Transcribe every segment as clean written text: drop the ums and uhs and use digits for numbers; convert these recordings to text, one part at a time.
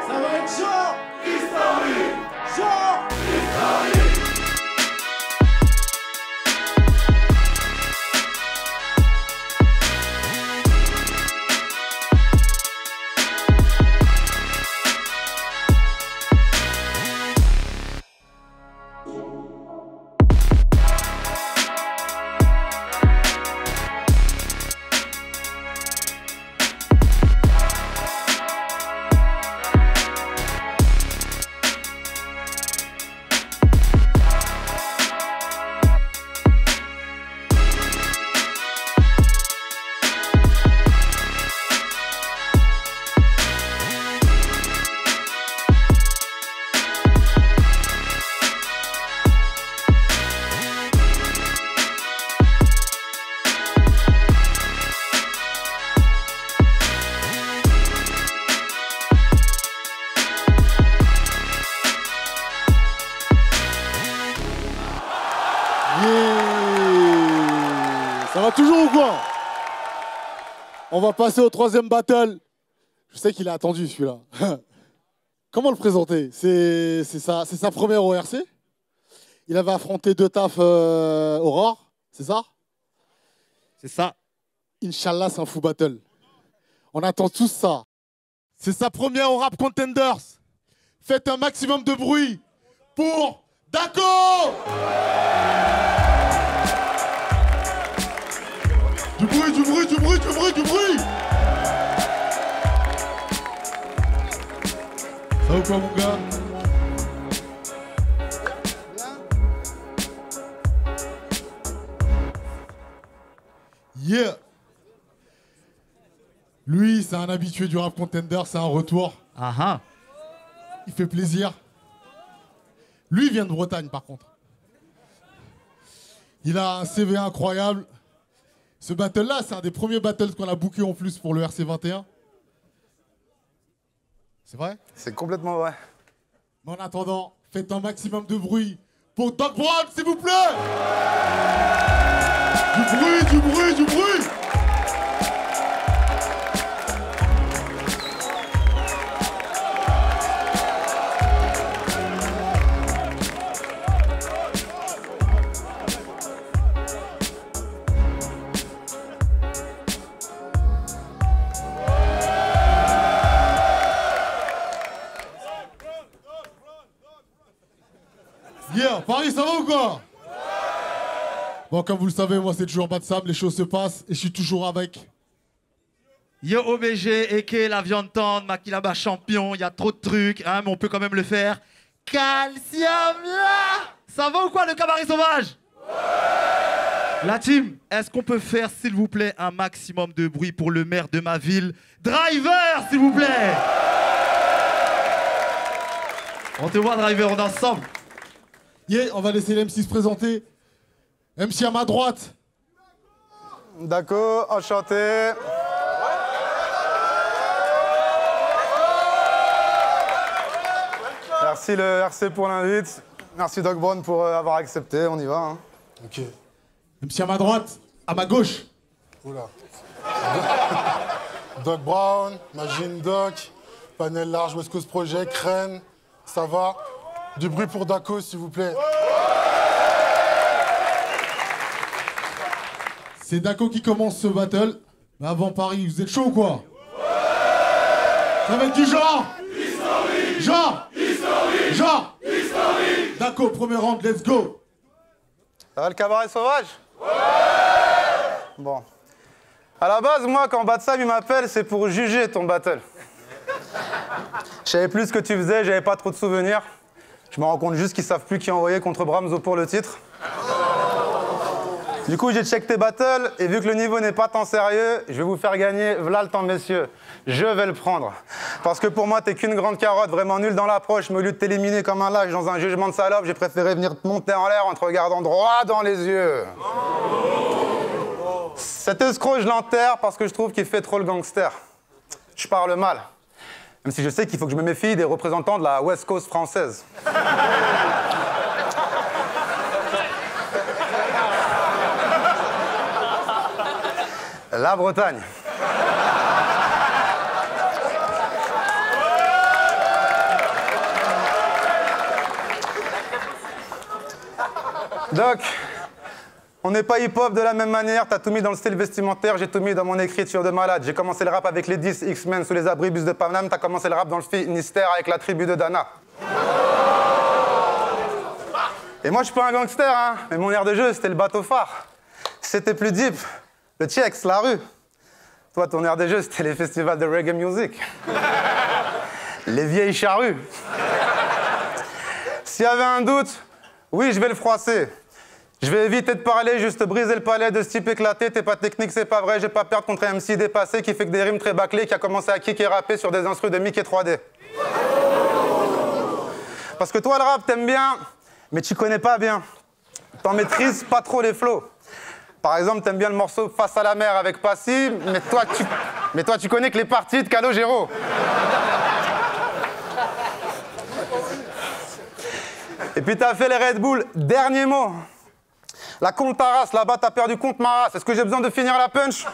Ça va être chaud. Historique. Chaud. Historique. Ça va toujours ou quoi? On va passer au troisième battle. Je sais qu'il a attendu celui-là. Comment le présenter? C'est sa première ORC. Il avait affronté deux tafs Aurore, c'est ça? C'est ça. Inch'Allah, c'est un fou battle. On attend tous ça. C'est sa première au Rap Contenders. Faites un maximum de bruit pour Dako! Du bruit, du bruit, du bruit, du bruit, du bruit! Ça va ou quoi, mon gars? Yeah! Lui, c'est un habitué du Rap Contender, c'est un retour. Ah. Il fait plaisir. Lui, il vient de Bretagne, par contre. Il a un CV incroyable. Ce battle-là, c'est un des premiers battles qu'on a booké en plus pour le RC21. C'est vrai? C'est complètement vrai. Mais en attendant, faites un maximum de bruit pour Doc Brown, s'il vous plaît! Du bruit, du bruit, du bruit! Yeah, Paris, ça va ou quoi? Bon, comme vous le savez, moi c'est toujours Bad Sam, les choses se passent et je suis toujours avec. Yo OBG, Eke, la viande tendre, Makilaba champion, il y a trop de trucs, hein, mais on peut quand même le faire. Calcium là! Ça va ou quoi le cabaret sauvage? La team, est-ce qu'on peut faire s'il vous plaît un maximum de bruit pour le maire de ma ville? Driver, s'il vous plaît! On te voit Driver, on est ensemble. Yeah, on va laisser l'MC se présenter. MC à ma droite. Dako, enchanté. Merci le RC pour l'invite. Merci Doc Brown pour avoir accepté, on y va. Hein. Ok. MC à ma droite, à ma gauche. Oula. Doc Brown, Magine Doc, panel large, West Coast Project, Rennes, ça va? Du bruit pour Dako, s'il vous plaît. C'est Dako qui commence ce battle. Mais avant Paris, vous êtes chaud ou quoi? Ça va être du genre? Historique. Genre? Historique. Genre? Historique. Dako, premier round, let's go. Ça va le cabaret sauvage? Ouais. Bon. À la base, moi, quand Bad Sam il m'appelle, c'est pour juger ton battle. Je savais plus ce que tu faisais, j'avais pas trop de souvenirs. Je me rends compte juste qu'ils savent plus qui envoyer contre Bramzo pour le titre. Du coup, j'ai check tes battles, et vu que le niveau n'est pas tant sérieux, je vais vous faire gagner, v'là le temps, messieurs. Je vais le prendre. Parce que pour moi, t'es qu'une grande carotte, vraiment nulle dans l'approche, mais au lieu de t'éliminer comme un lâche dans un jugement de salope, j'ai préféré venir te monter en l'air en te regardant droit dans les yeux. Cet escroc, je l'enterre parce que je trouve qu'il fait trop le gangster. Je parle mal. Même si je sais qu'il faut que je me méfie des représentants de la West Coast française. La Bretagne. Doc, on n'est pas hip-hop de la même manière. T'as tout mis dans le style vestimentaire, j'ai tout mis dans mon écriture de malade. J'ai commencé le rap avec les 10 X-Men sous les abribus de Paname. T'as commencé le rap dans le Finistère avec la tribu de Dana. Et moi, je suis pas un gangster, hein, mais mon air de jeu, c'était le bateau phare. C'était plus deep, le Tchex, la rue. Toi, ton air de jeu, c'était les festivals de reggae music. Les vieilles charrues. S'il y avait un doute, oui, je vais le froisser. Je vais éviter de parler, juste briser le palais de ce type éclaté. T'es pas technique, c'est pas vrai, je vais pas perdre contre un MC dépassé qui fait que des rimes très bâclées, qui a commencé à kick et rapper sur des instrus de Mickey 3D. Parce que toi, le rap, t'aimes bien, mais tu connais pas bien. T'en maîtrises pas trop les flows. Par exemple, t'aimes bien le morceau Face à la mer avec Passy, mais toi, tu connais que les parties de Calogero. Et puis t'as fait les Red Bull, dernier mot. La compte ta race, là-bas t'as perdu contre ma race. Est-ce que j'ai besoin de finir la punch?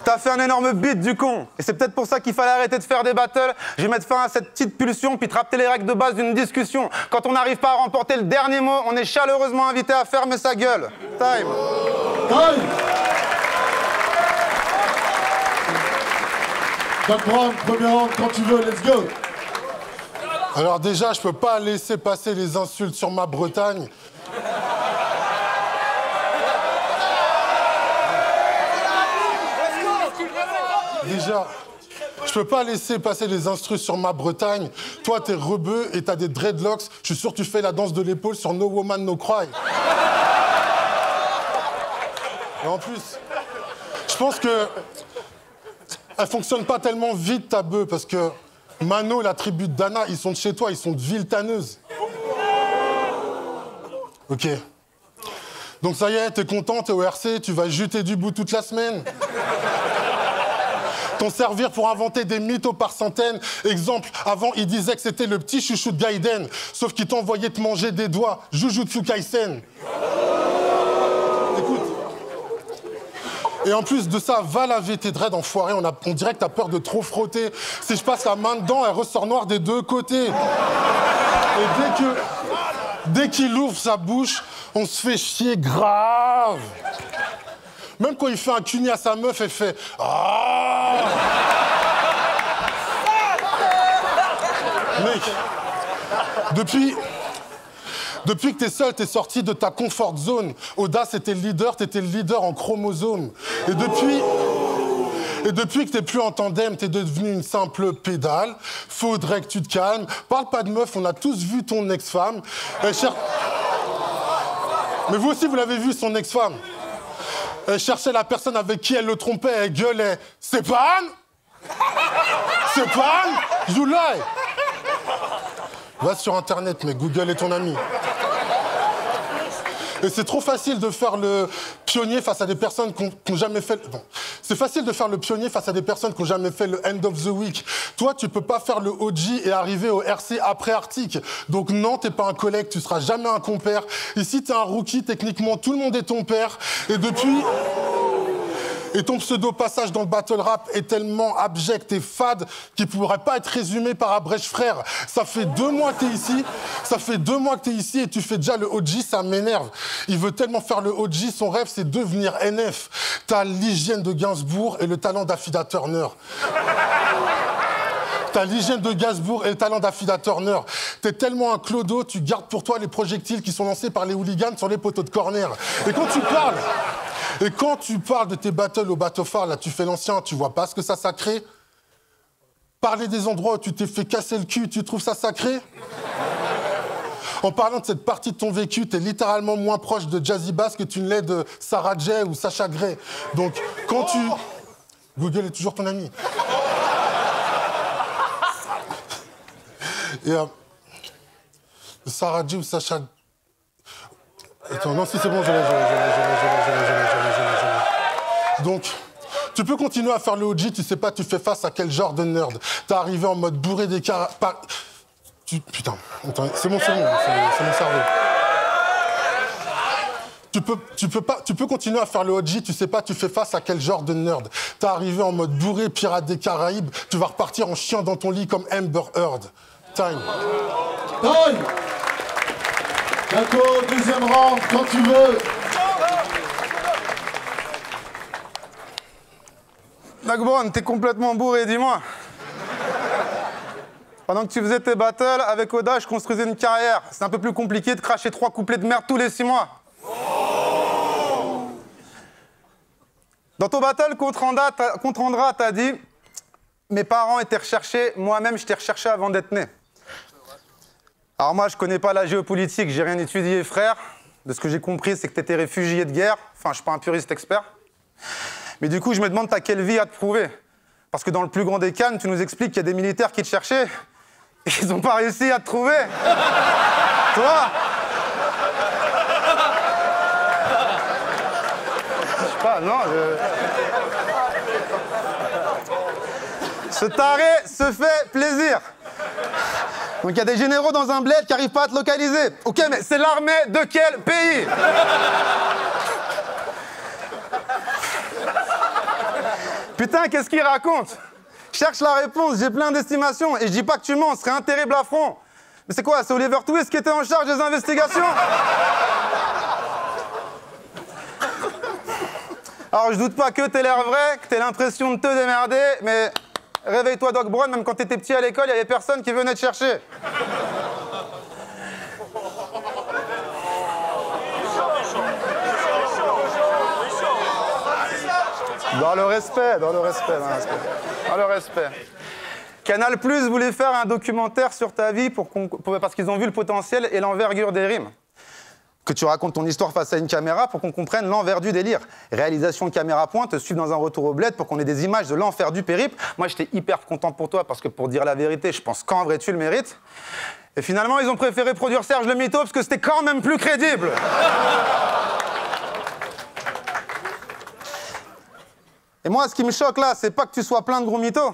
T'as fait un énorme beat du con. Et c'est peut-être pour ça qu'il fallait arrêter de faire des battles. Je vais mettre fin à cette petite pulsion, puis te rappeler les règles de base d'une discussion. Quand on n'arrive pas à remporter le dernier mot, on est chaleureusement invité à fermer sa gueule. Time. Time. Doc Brown, premier round, quand tu veux, let's go. Alors déjà, je peux pas laisser passer les insultes sur ma Bretagne. Déjà, je peux pas laisser passer les instrus sur ma Bretagne. Toi, t'es rebeu et t'as des dreadlocks. Je suis sûr que tu fais la danse de l'épaule sur No Woman No Cry. Et en plus, je pense que elle fonctionne pas tellement vite ta bœuf parce que Mano et la tribu de Dana, ils sont de chez toi, ils sont de Ville-Tanneuse. Ok. Donc ça y est, t'es content, t'es au RC, tu vas juter du bout toute la semaine. T'en servir pour inventer des mythos par centaines. Exemple, avant, il disait que c'était le petit chouchou de Gaiden, sauf qu'il t'envoyait te manger des doigts. Jujutsu Kaisen. Écoute. Et en plus de ça, va laver tes dreads enfoiré. On dirait que t'as peur de trop frotter. Si je passe la main dedans, elle ressort noire des deux côtés. Et dès qu'il ouvre sa bouche, on se fait chier grave. Même quand il fait un cuni à sa meuf, elle fait « Ah !» Mec, depuis que t'es seul, t'es sorti de ta comfort zone. Audace était le leader, t'étais le leader en chromosome. Et depuis que t'es plus en tandem, t'es devenu une simple pédale. Faudrait que tu te calmes. Parle pas de meuf, on a tous vu ton ex-femme. Mais vous aussi, vous l'avez vu, son ex-femme. Elle cherchait la personne avec qui elle le trompait, elle gueulait. C'est pas Anne? C'est pas Anne? You lie. Va sur Internet, mais Google est ton ami. Et c'est trop facile de faire le pionnier face à des personnes qui n'ont jamais fait... Bon. C'est facile de faire le pionnier face à des personnes qui n'ont jamais fait le end of the week. Toi, tu peux pas faire le OG et arriver au RC après Arctic. Donc non, t'es pas un collègue, tu seras jamais un compère. Ici, t'es un rookie, techniquement, tout le monde est ton père. Et depuis... Et ton pseudo-passage dans le battle rap est tellement abject et fade qu'il pourrait pas être résumé par Abrèche Frère. Ça fait 2 mois que t'es ici, et tu fais déjà le OG, ça m'énerve. Il veut tellement faire le OG, son rêve c'est devenir NF. T'as l'hygiène de Gainsbourg et le talent d'Affida Turner. T'as l'hygiène de Gainsbourg et le talent d'Affida Turner. T'es tellement un clodo, tu gardes pour toi les projectiles qui sont lancés par les hooligans sur les poteaux de corner. Et quand tu parles de tes battles au bateau phare, là, tu fais l'ancien, tu vois pas ce que ça crée? Parler des endroits où tu t'es fait casser le cul, tu trouves ça sacré? En parlant de cette partie de ton vécu, t'es littéralement moins proche de Jazzy Bass que tu ne l'es de Sarah J ou Sacha Gray. Donc, quand tu... Google est toujours ton ami. Et Sarah J ou Sacha... Attends, non, si c'est bon, je l'ai. Donc, tu peux continuer à faire le OG, tu sais pas, tu fais face à quel genre de nerd. T'es arrivé en mode bourré des Putain, attends, c'est mon cerveau, c'est mon cerveau. Tu peux continuer à faire le OG, tu sais pas, tu fais face à quel genre de nerd. T'es arrivé en mode bourré, pirate des Caraïbes, tu vas repartir en chiant dans ton lit comme Amber Heard. Time. Time. Daco, deuxième round, quand tu veux. Dagbron, t'es complètement bourré, dis-moi. Pendant que tu faisais tes battles, avec Oda, je construisais une carrière. C'est un peu plus compliqué de cracher 3 couplets de merde tous les 6 mois. Dans ton battle contre Andra, t'as dit « Mes parents étaient recherchés, moi-même je t'ai recherché avant d'être né ». Alors moi, je connais pas la géopolitique, j'ai rien étudié, frère. De ce que j'ai compris, c'est que t'étais réfugié de guerre. Enfin, je suis pas un puriste expert. Mais du coup, je me demande t'as quelle vie à te prouver. Parce que dans le plus grand des cannes, tu nous expliques qu'il y a des militaires qui te cherchaient et ils n'ont pas réussi à te trouver. Toi? Je sais pas, non, Ce taré se fait plaisir. Donc il y a des généraux dans un bled qui n'arrivent pas à te localiser. Ok, mais c'est l'armée de quel pays? Putain, qu'est-ce qu'il raconte? Cherche la réponse, j'ai plein d'estimations. Et je dis pas que tu mens, ce serait un terrible affront. Mais c'est quoi, c'est Oliver Twist qui était en charge des investigations? Alors je doute pas que t'aies l'air vrai, que t'aies l'impression de te démerder, mais réveille-toi Doc Brown, même quand t'étais petit à l'école, il y avait personne qui venait te chercher. Dans le respect, dans le respect, dans le respect. Dans le respect. Canal+ voulait faire un documentaire sur ta vie parce qu'ils ont vu le potentiel et l'envergure des rimes. Que tu racontes ton histoire face à une caméra pour qu'on comprenne l'envers du délire. Réalisation de caméra point, te suivre dans un retour au bled pour qu'on ait des images de l'enfer du périple. Moi, j'étais hyper content pour toi parce que pour dire la vérité, je pense qu'en vrai, tu le mérites. Et finalement, ils ont préféré produire Serge le Mytho parce que c'était quand même plus crédible. Et moi, ce qui me choque là, c'est pas que tu sois plein de gros mythos.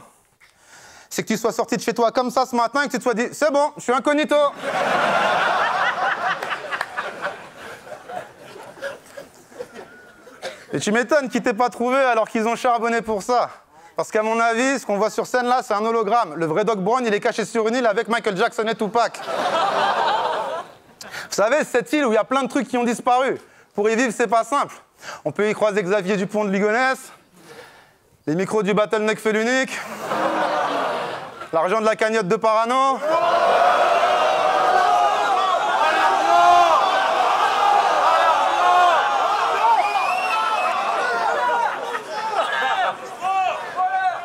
C'est que tu sois sorti de chez toi comme ça ce matin et que tu te sois dit « C'est bon, je suis incognito ». Et tu m'étonnes qu'ils t'aient pas trouvé alors qu'ils ont charbonné pour ça. Parce qu'à mon avis, ce qu'on voit sur scène là, c'est un hologramme. Le vrai Doc Brown, il est caché sur une île avec Michael Jackson et Tupac. Vous savez, cette île où il y a plein de trucs qui ont disparu. Pour y vivre, c'est pas simple. On peut y croiser Xavier Dupont de Ligonnès, les micros du Bottleneck fait l'unique, l'argent de la cagnotte de Parano.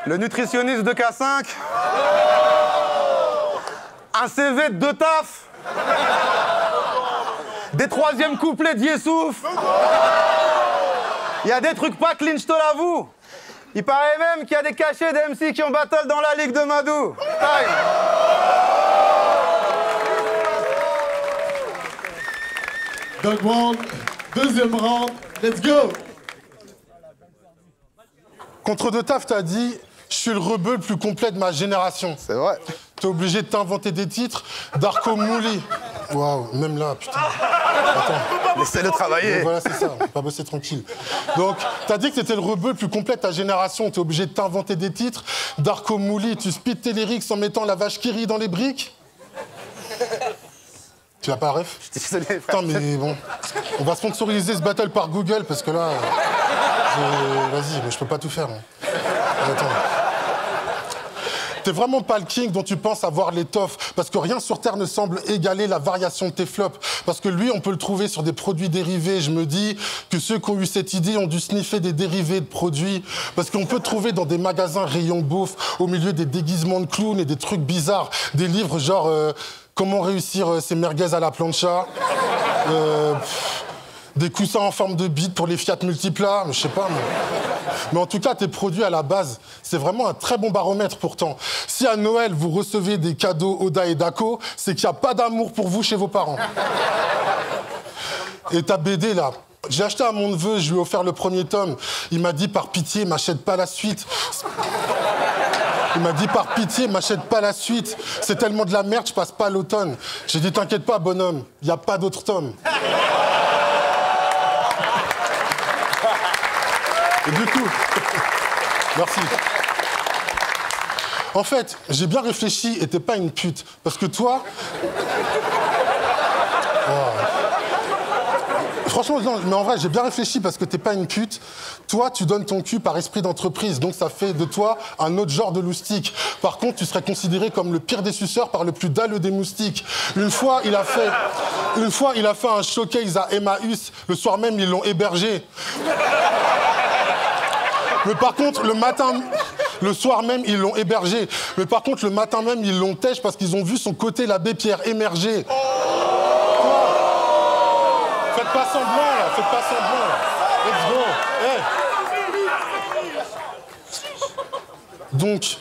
Le nutritionniste de K5. Un CV de 2 taf. Des 3e couplets d'Yessouf. Il y a des trucs pas clean, je te l'avoue. Il paraît même qu'il y a des cachets d'MC qui ont battle dans la ligue de Madou. Time. Doc Brown, deuxième round, let's go. Contre De Taf, t'as dit « Je suis le rebeu le plus complet de ma génération ». C'est vrai. T'es obligé de t'inventer des titres. Darko Mouli. Waouh, même là, putain. Attends. Laissez-le travailler. Mais voilà, c'est ça, on peut pas bosser tranquille. Donc, t'as dit que t'étais le rebeu le plus complet de ta génération. T'es obligé de t'inventer des titres. Darko Mouli, tu speed tes lyrics en mettant la vache qui rit dans les briques. Tu as pas ref? Je suis désolé, frère. Putain, mais bon. On va sponsoriser ce battle par Google parce que là. Vas-y, mais je peux pas tout faire. Hein. Attends. T'es vraiment pas le king dont tu penses avoir l'étoffe, parce que rien sur Terre ne semble égaler la variation de tes flops. Parce que lui, on peut le trouver sur des produits dérivés. Je me dis que ceux qui ont eu cette idée ont dû sniffer des dérivés de produits. Parce qu'on peut trouver dans des magasins rayons bouffe, au milieu des déguisements de clowns et des trucs bizarres. Des livres genre Comment réussir ses merguez à la plancha. Des coussins en forme de bite pour les Fiat Multipla, je sais pas, mais en tout cas, tes produits à la base, c'est vraiment un très bon baromètre pourtant. Si à Noël, vous recevez des cadeaux Oda et Daco, c'est qu'il n'y a pas d'amour pour vous chez vos parents. Et ta BD, là, j'ai acheté à mon neveu, je lui ai offert le 1er tome. Il m'a dit, par pitié, m'achète pas la suite. Il m'a dit, par pitié, m'achète pas la suite. C'est tellement de la merde, je passe pas l'automne. J'ai dit, t'inquiète pas, bonhomme, il n'y a pas d'autre tome. Et du coup, merci. En fait, j'ai bien réfléchi et t'es pas une pute. Parce que toi... Oh. Franchement, non, mais en vrai, j'ai bien réfléchi parce que t'es pas une pute. Toi, tu donnes ton cul par esprit d'entreprise, donc ça fait de toi un autre genre de loustique. Par contre, tu serais considéré comme le pire des suceurs par le plus dalleux des moustiques. Une fois, il a fait un showcase à Emmaüs. Le soir même, ils l'ont hébergé. Mais par contre, le soir même, ils l'ont hébergé. Mais par contre, le matin même, ils l'ont têche parce qu'ils ont vu son côté l'abbé Pierre émerger. Faites pas semblant, là. Faites pas semblant, là. Let's go. Hey. Donc,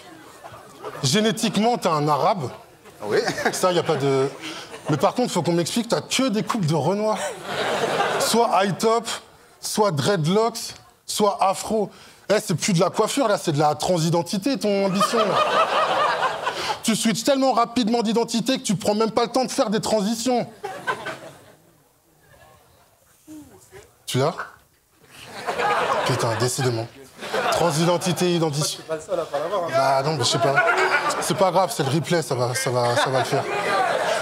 génétiquement, t'es un arabe. Oui. Ça, y a pas de... Mais par contre, faut qu'on m'explique, t'as que des coupes de Renoir. Soit high top, soit dreadlocks, soit afro. C'est plus de la coiffure, là, c'est de la transidentité, ton ambition, là. Tu switches tellement rapidement d'identité que tu prends même pas le temps de faire des transitions. Tu l'as? Putain, décidément. Transidentité, identité. Pas le seul à pas l'avoir. Hein. Bah non, mais je sais pas. C'est pas grave, c'est le replay, ça va le faire.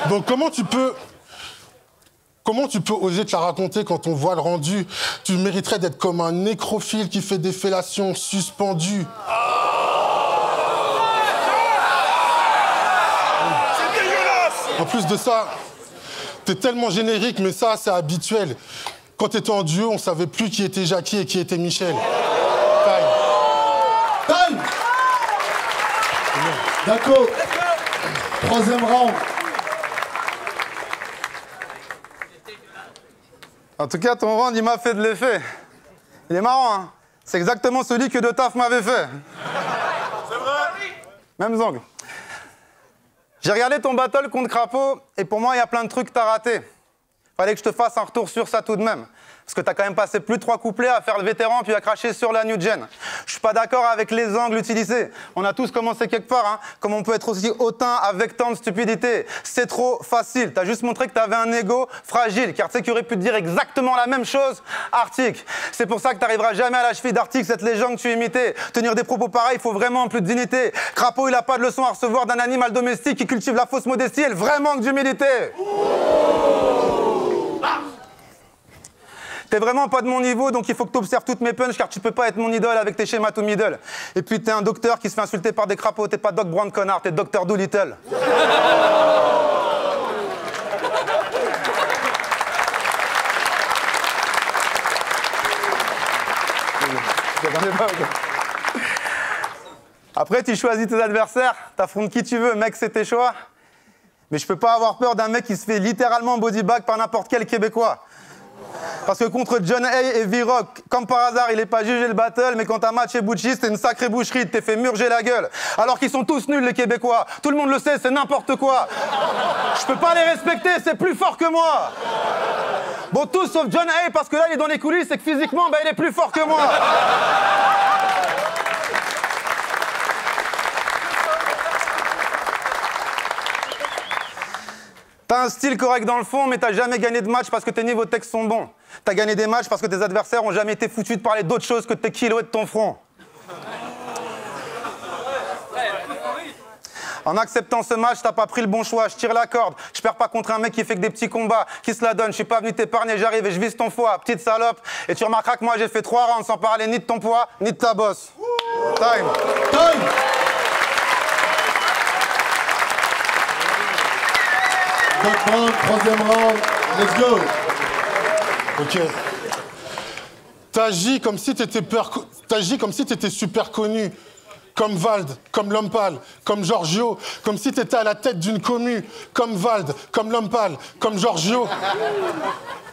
Donc comment tu peux oser te la raconter quand on voit le rendu? Tu mériterais d'être comme un nécrophile qui fait des fellations suspendues. C'est dégueulasse! En plus de ça, t'es tellement générique, mais ça, c'est habituel. Quand t'étais en duo, on savait plus qui était Jackie et qui était Michel. Time. D'accord. Troisième round. En tout cas, ton round, il m'a fait de l'effet. Il est marrant, hein? C'est exactement celui que De Taf m'avait fait. C'est vrai? Même angle. J'ai regardé ton battle contre Crapaud, et pour moi, il y a plein de trucs que t'as ratés. Fallait que je te fasse un retour sur ça tout de même. Parce que t'as quand même passé plus de 3 couplets à faire le vétéran puis à cracher sur la new gen. Je suis pas d'accord avec les angles utilisés. On a tous commencé quelque part, hein. Comme on peut être aussi hautain avec tant de stupidité. C'est trop facile. T'as juste montré que t'avais un ego fragile. Car tu sais qu'il aurait pu te dire exactement la même chose, Arctic. C'est pour ça que t'arriveras jamais à la cheville d'Arctic, cette légende que tu imitais. Tenir des propos pareils, il faut vraiment plus de dignité. Crapaud, il a pas de leçon à recevoir d'un animal domestique qui cultive la fausse modestie et le vrai manque d'humilité. T'es vraiment pas de mon niveau, donc il faut que t'observes toutes mes punches, car tu peux pas être mon idole avec tes schémas to middle. Et puis t'es un docteur qui se fait insulter par des crapauds, t'es pas Doc Brown connard, t'es Dr Doolittle. Après, tu choisis tes adversaires, t'affrontes qui tu veux, mec, c'est tes choix. Mais je peux pas avoir peur d'un mec qui se fait littéralement bodybag par n'importe quel Québécois. Parce que contre John A et V-Rock, comme par hasard, il est pas jugé le battle, mais quand t'as match et Butchie, c'était une sacrée boucherie, t'es fait murger la gueule. Alors qu'ils sont tous nuls, les Québécois. Tout le monde le sait, c'est n'importe quoi. Je peux pas les respecter, c'est plus fort que moi. Bon, tous sauf John A, parce que là, il est dans les coulisses et que physiquement, il est plus fort que moi. T'as un style correct dans le fond, mais t'as jamais gagné de match parce que tes niveaux de texte sont bons. T'as gagné des matchs parce que tes adversaires ont jamais été foutus de parler d'autre chose que de tes kilos et de ton front. En acceptant ce match, t'as pas pris le bon choix, je tire la corde. Je perds pas contre un mec qui fait que des petits combats, qui se la donne. Je suis pas venu t'épargner, j'arrive et je vise ton foie, petite salope. Et tu remarqueras que moi j'ai fait 3 rounds sans parler ni de ton poids, ni de ta bosse. Time. Time. Troisième round, let's go. Ok. T'agis comme si t'étais super connu. Comme Vald, comme Lompal, comme Giorgio, comme si t'étais à la tête d'une commu, comme Vald, comme Lompal, comme Giorgio.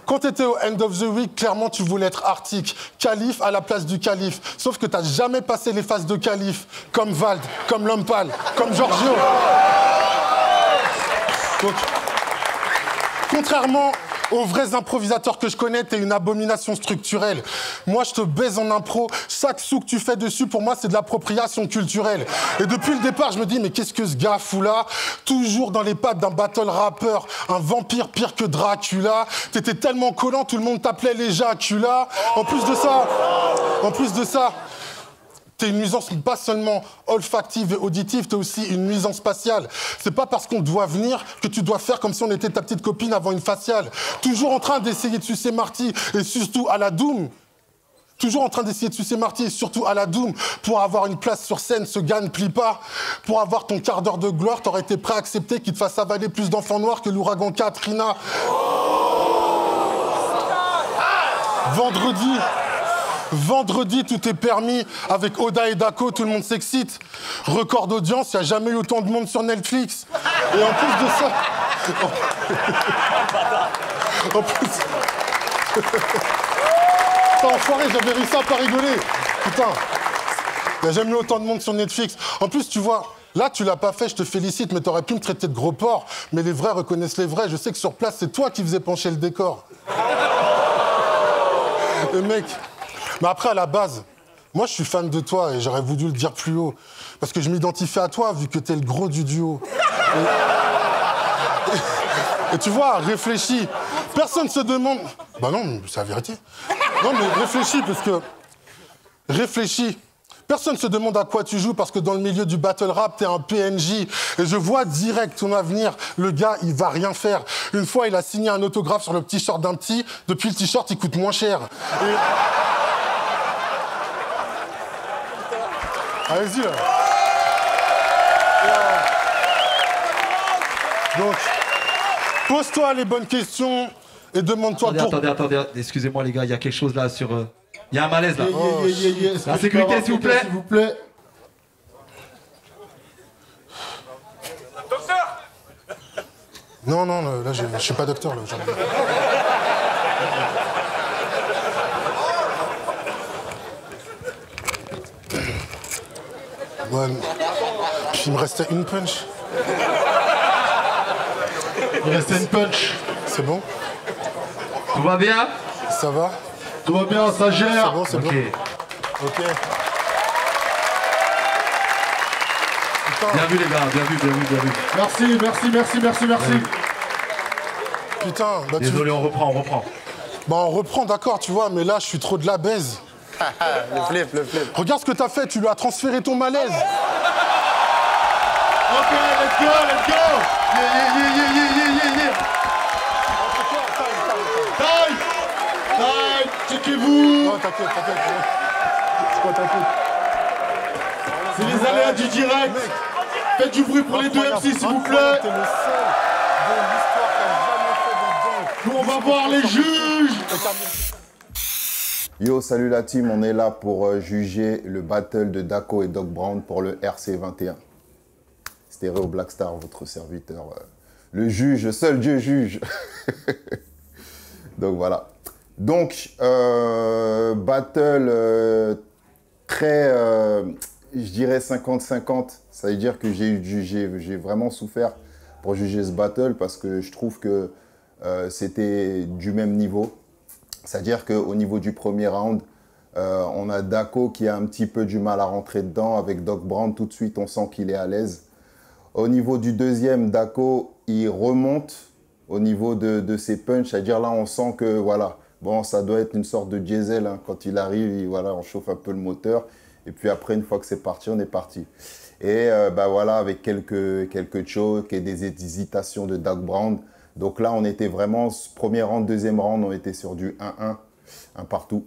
Quand t'étais au End of the Week, clairement tu voulais être Arctic, calife à la place du calife. Sauf que t'as jamais passé les phases de calife, comme Vald, comme Lompal, comme Giorgio. Donc, contrairement aux vrais improvisateurs que je connais, t'es une abomination structurelle. Moi, je te baise en impro. Chaque sou que tu fais dessus, pour moi, c'est de l'appropriation culturelle. Et depuis le départ, je me dis, mais qu'est-ce que ce gars fout là? Toujours dans les pattes d'un battle rappeur, un vampire pire que Dracula. T'étais tellement collant, tout le monde t'appelait les Jacula. En plus de ça, T'es une nuisance pas seulement olfactive et auditive, t'es aussi une nuisance spatiale. C'est pas parce qu'on te voit venir que tu dois faire comme si on était ta petite copine avant une faciale. Toujours en train d'essayer de sucer Marty, et surtout à la Doom. Toujours en train d'essayer de sucer Marty, et surtout à la Doom. Pour avoir une place sur scène, ce gars ne plie pas. Pour avoir ton quart d'heure de gloire, t'aurais été prêt à accepter qu'il te fasse avaler plus d'enfants noirs que l'ouragan Katrina. Vendredi, tout est permis. Avec Oda et Dako, tout le monde s'excite. Record d'audience, il n'y a jamais eu autant de monde sur Netflix. Et en plus de ça... en plus... Putain, enfoiré, j'avais réussi à pas rigoler. Putain, il n'y a jamais eu autant de monde sur Netflix. En plus, tu vois... Là, tu l'as pas fait, je te félicite, mais t'aurais pu me traiter de gros porc. Mais les vrais reconnaissent les vrais. Je sais que sur place, c'est toi qui faisais pencher le décor. Et mec... Mais après, à la base, moi, je suis fan de toi et j'aurais voulu le dire plus haut. Parce que je m'identifie à toi, vu que t'es le gros du duo. Et tu vois, réfléchis. Personne se demande... Bah non, c'est la vérité. Non, mais réfléchis, parce que... Réfléchis. Personne se demande à quoi tu joues, parce que dans le milieu du battle rap, t'es un PNJ. Et je vois direct ton avenir. Le gars, il va rien faire. Une fois, il a signé un autographe sur le t-shirt d'un petit. Depuis, le t-shirt, il coûte moins cher. Et... Allez-y, là. Donc, pose-toi les bonnes questions et demande-toi pour... Attendez, excusez-moi les gars, il y a quelque chose là sur... Il y a un malaise là. La sécurité, s'il vous plaît. S'il vous plaît. Docteur! Non, là, je suis pas docteur, là. Ouais. Puis il me restait une punch. Il restait une punch. C'est bon? Tout va bien? Ça va? Tout va bien, ça gère. C'est bon. Ok. Putain. Bien vu les gars, bien vu. Merci. Putain, bah Désolé, on reprend. Bah on reprend, d'accord, tu vois, mais là, je suis trop de la baise. Le flip. Regarde ce que t'as fait, tu lui as transféré ton malaise. Ok, let's go. Yeah. Time, checkez-vous. Non, t'inquiète. C'est quoi, t'inquiète? C'est les aléas du direct. Mec. Faites du bruit pour les deux MC, s'il vous plaît. T'es le seul de l'histoire qui a jamais fait de dingue. Nous, on va voir les juges. Yo, salut la team, on est là pour juger le battle de Dako et Doc Brown pour le RC21. Stéréo Blackstar, votre serviteur. Le juge, seul Dieu juge. Donc voilà. Donc, battle très, je dirais 50-50. Ça veut dire que j'ai vraiment souffert pour juger ce battle parce que je trouve que c'était du même niveau. C'est-à-dire qu'au niveau du premier round, on a Dako qui a un petit peu du mal à rentrer dedans. Avec Doc Brown, tout de suite, on sent qu'il est à l'aise. Au niveau du deuxième, Dako, il remonte au niveau de ses punchs. C'est-à-dire là, on sent que, voilà, bon, ça doit être une sorte de diesel. Hein. Quand il arrive, voilà, on chauffe un peu le moteur. Et puis après, une fois que c'est parti, on est parti. Et bah, voilà, avec quelques chocs et des hésitations de Doc Brown. Donc là, on était vraiment, premier round, deuxième round, on était sur du 1-1, un partout.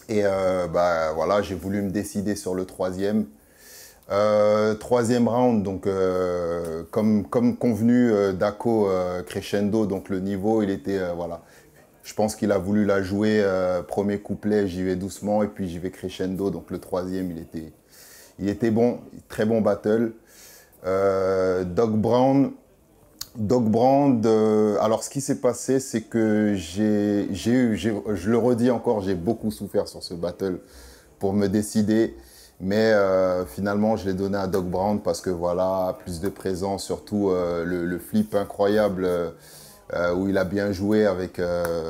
Et bah, voilà, j'ai voulu me décider sur le troisième. Troisième round, donc comme convenu, Dako crescendo, donc le niveau, il était, voilà. Je pense qu'il a voulu la jouer, premier couplet, j'y vais doucement, et puis j'y vais crescendo, donc le troisième, il était bon, très bon battle. Doc Brown, alors ce qui s'est passé, c'est que je le redis encore, j'ai beaucoup souffert sur ce battle pour me décider. Mais finalement, je l'ai donné à Doc Brown parce que voilà, plus de présence, surtout le flip incroyable où il a bien joué avec,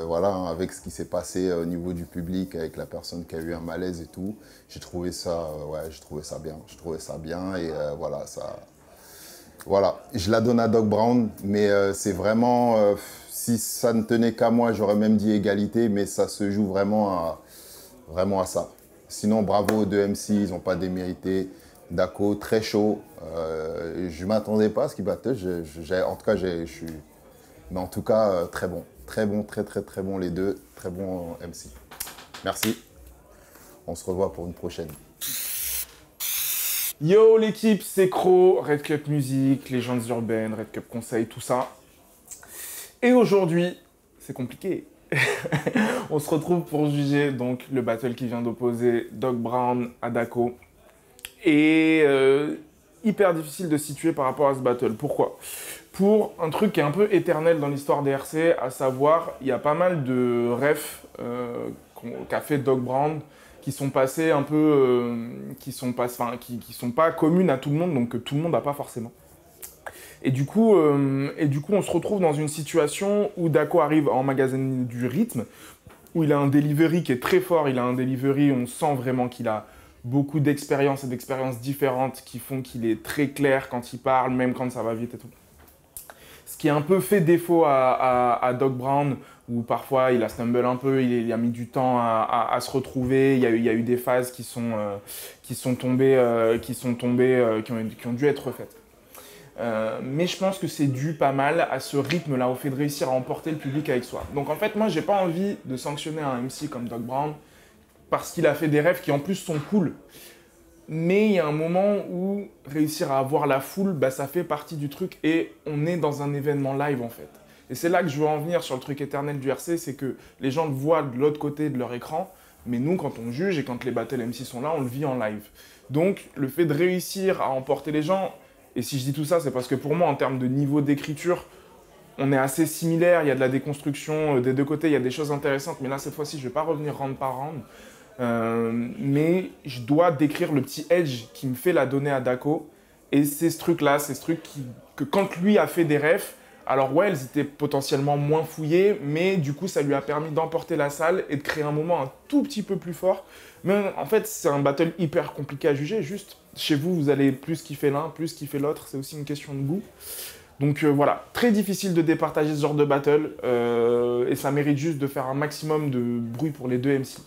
voilà, avec ce qui s'est passé au niveau du public, avec la personne qui a eu un malaise et tout. J'ai trouvé ça, ouais, j'ai trouvé ça bien et voilà, voilà, je la donne à Doc Brown, mais c'est vraiment, si ça ne tenait qu'à moi, j'aurais même dit égalité, mais ça se joue vraiment à ça. Sinon, bravo aux deux MC, ils n'ont pas démérité. Dako, très chaud. Je ne m'attendais pas à ce qu'il battle. En tout cas, je suis... Mais en tout cas, très bon. Très bon, très bon les deux. Très bon MC. Merci. On se revoit pour une prochaine. Yo l'équipe, c'est Cro, Red Cup Music, Légendes Urbaines, Red Cup Conseil, tout ça. Et aujourd'hui, c'est compliqué. On se retrouve pour juger donc le battle qui vient d'opposer Doc Brown à Dako. Et hyper difficile de situer par rapport à ce battle. Pourquoi? Pour un truc qui est un peu éternel dans l'histoire des RC, à savoir, il y a pas mal de refs qu'a fait Doc Brown qui sont passés un peu, qui sont pas communes à tout le monde, donc que tout le monde n'a pas forcément. Et du coup, on se retrouve dans une situation où Dako arrive à emmagasiner du rythme, où il a un delivery qui est très fort, il a un delivery, on sent vraiment qu'il a beaucoup d'expériences et d'expériences différentes qui font qu'il est très clair quand il parle, même quand ça va vite et tout. Ce qui a un peu fait défaut à Doc Brown, où parfois il a stumble un peu, il a mis du temps à se retrouver, il y a eu des phases qui ont dû être refaites. Mais je pense que c'est dû pas mal à ce rythme-là, au fait de réussir à emporter le public avec soi. Donc en fait, moi, j'ai pas envie de sanctionner un MC comme Doc Brown parce qu'il a fait des rêves qui en plus sont cool. Mais il y a un moment où réussir à avoir la foule, bah, ça fait partie du truc et on est dans un événement live en fait. Et c'est là que je veux en venir sur le truc éternel du RC, c'est que les gens le voient de l'autre côté de leur écran, mais nous, quand on juge et quand les battle MC sont là, on le vit en live. Donc le fait de réussir à emporter les gens, et si je dis tout ça, c'est parce que pour moi, en termes de niveau d'écriture, on est assez similaires, il y a de la déconstruction des deux côtés, il y a des choses intéressantes, mais là, cette fois-ci, je ne vais pas revenir round par round. Mais je dois décrire le petit edge qui me fait la donner à Dako. Et c'est ce truc-là, c'est ce truc que quand lui a fait des refs, alors ouais, elles étaient potentiellement moins fouillées, mais du coup, ça lui a permis d'emporter la salle et de créer un moment un tout petit peu plus fort. Mais en fait, c'est un battle hyper compliqué à juger, juste chez vous, vous allez plus kiffer l'un, plus kiffer l'autre, c'est aussi une question de goût. Donc voilà, très difficile de départager ce genre de battle, et ça mérite juste de faire un maximum de bruit pour les deux MC.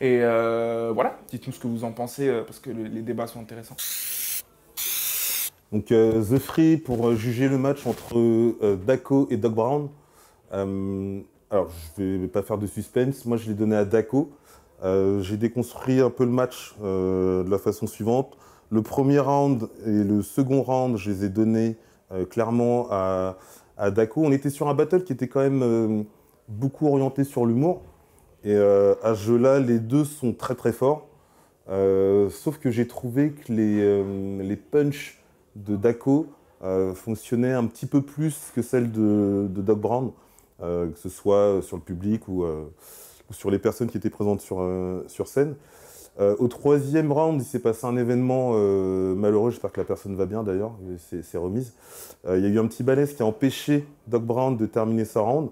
Et voilà, dites-nous ce que vous en pensez, parce que les débats sont intéressants. Donc The Free pour juger le match entre Dako et Doc Brown. Alors je vais pas faire de suspense, moi je l'ai donné à Dako. J'ai déconstruit un peu le match de la façon suivante. Le premier round et le second round, je les ai donnés clairement à Dako. On était sur un battle qui était quand même beaucoup orienté sur l'humour. Et à ce jeu-là, les deux sont très très forts. Sauf que j'ai trouvé que les punchs de Dako fonctionnaient un petit peu plus que celles de Doc Brown, que ce soit sur le public ou sur les personnes qui étaient présentes sur scène. Au troisième round, il s'est passé un événement malheureux, j'espère que la personne va bien d'ailleurs, c'est remise. Il y a eu un petit malaise qui a empêché Doc Brown de terminer sa round.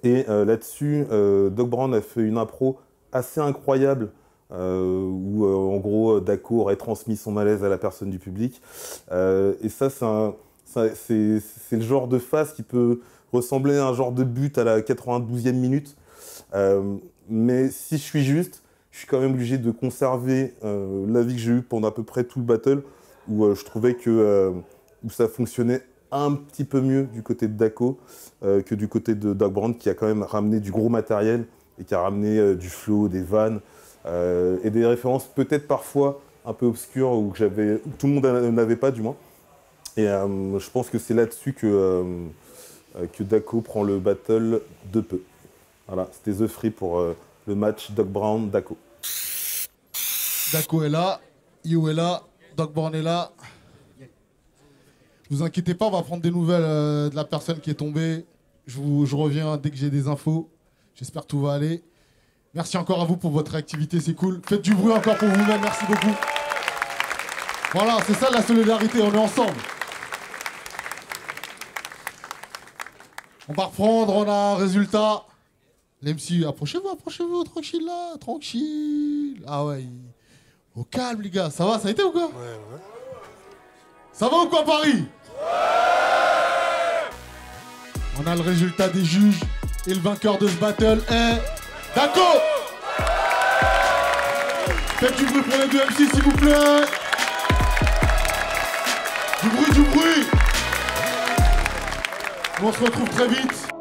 Et là-dessus, Doc Brown a fait une impro assez incroyable où en gros Dako aurait transmis son malaise à la personne du public. Et ça, c'est le genre de phase qui peut ressembler à un genre de but à la 92e minute. Mais si je suis juste, je suis quand même obligé de conserver l'avis que j'ai eu pendant à peu près tout le battle, où je trouvais que où ça fonctionnait un petit peu mieux du côté de Dako que du côté de Doc Brown, qui a quand même ramené du gros matériel et qui a ramené du flow, des vannes et des références peut-être parfois un peu obscures ou que tout le monde n'avait pas du moins. Et je pense que c'est là-dessus que Dako prend le battle de peu. Voilà, c'était The Free pour le match Doc Brown-Dako. Dako est là, You est là, Doc Brown est là. Ne vous inquiétez pas, on va prendre des nouvelles de la personne qui est tombée. Je reviens dès que j'ai des infos. J'espère que tout va aller. Merci encore à vous pour votre réactivité, c'est cool. Faites du bruit encore pour vous-même, merci beaucoup. Voilà, c'est ça la solidarité, on est ensemble. On va reprendre, on a un résultat. L'MC, approchez-vous, tranquille là, tranquille. Ah ouais, au calme les gars, ça va, ça a été ou quoi? Ouais. Ça va ou quoi Paris? On a le résultat des juges et le vainqueur de ce battle est Dako. Faites du bruit pour les deux MC, s'il vous plaît. Du bruit, du bruit. On se retrouve très vite.